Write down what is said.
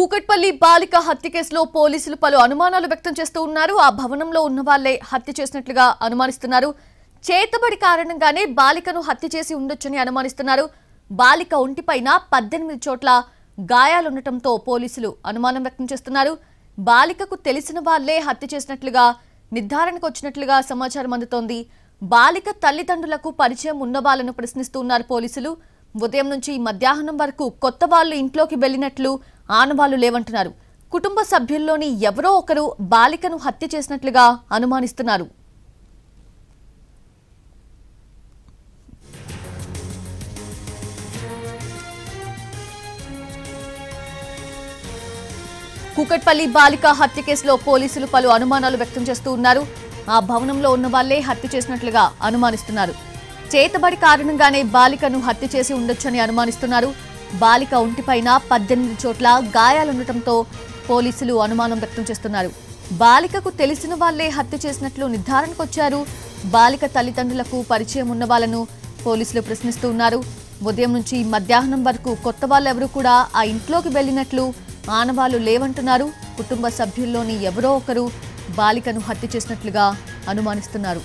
కూకట్పల్లి బాలిక హత్య కేసులో పోలీసులు పలు అనుమానాలు వ్యక్తం చేస్తూ ఉన్నారు. ఆ భవనంలో ఉన్న వాళ్ళే హత్య చేసినట్లుగా అనుమానిస్తున్నారు. చేతబడి కారణంగానే బాలికను హత్య చేసి ఉండొచ్చని అనుమానిస్తున్నారు. బాలిక ఒంటిపైన 18 చోట్ల గాయాలుండటంతో పోలీసులు అనుమానం వ్యక్తం చేస్తున్నారు. బాలికకు తెలిసిన వాళ్ళే హత్య చేసినట్లుగా నిర్ధారణకు వచ్చినట్లుగా సమాచారం అందుతోంది. బాలిక తల్లిదండ్రులకు పరిచయం ఉన్న వాళ్ళను ప్రశ్నిస్తున్నారు పోలీసులు. ఉదయం నుంచి మధ్యాహ్నం వరకు కొత్త వాళ్ళు ఇంట్లోకి వెళ్లినట్లు ఆనవాళ్లు లేవంటున్నారు. కుటుంబ సభ్యుల్లోని ఎవరో ఒకరు బాలికను హత్య చేసినట్లుగా అనుమానిస్తున్నారు. కూకట్పల్లి బాలిక హత్య కేసులో పోలీసులు పలు అనుమానాలు వ్యక్తం చేస్తూ ఉన్నారు. ఆ భవనంలో ఉన్న వాళ్లే హత్య చేసినట్లుగా అనుమానిస్తున్నారు. చేతబడి కారణంగానే బాలికను హత్య చేసి ఉండొచ్చని అనుమానిస్తున్నారు. బాలిక ఒంటిపైన 18 చోట్ల గాయాలుండటంతో పోలీసులు అనుమానం వ్యక్తం చేస్తున్నారు. బాలికకు తెలిసిన వాళ్లే హత్య చేసినట్లు నిర్ధారణకు వచ్చారు. బాలిక తల్లిదండ్రులకు పరిచయం ఉన్న వాళ్ళను పోలీసులు ప్రశ్నిస్తూ ఉన్నారు. ఉదయం నుంచి మధ్యాహ్నం వరకు కొత్త వాళ్ళెవరూ కూడా ఆ ఇంట్లోకి వెళ్లినట్లు ఆనవాళ్లు లేవంటున్నారు. కుటుంబ సభ్యుల్లోని ఎవరో ఒకరు బాలికను హత్య చేసినట్లుగా అనుమానిస్తున్నారు.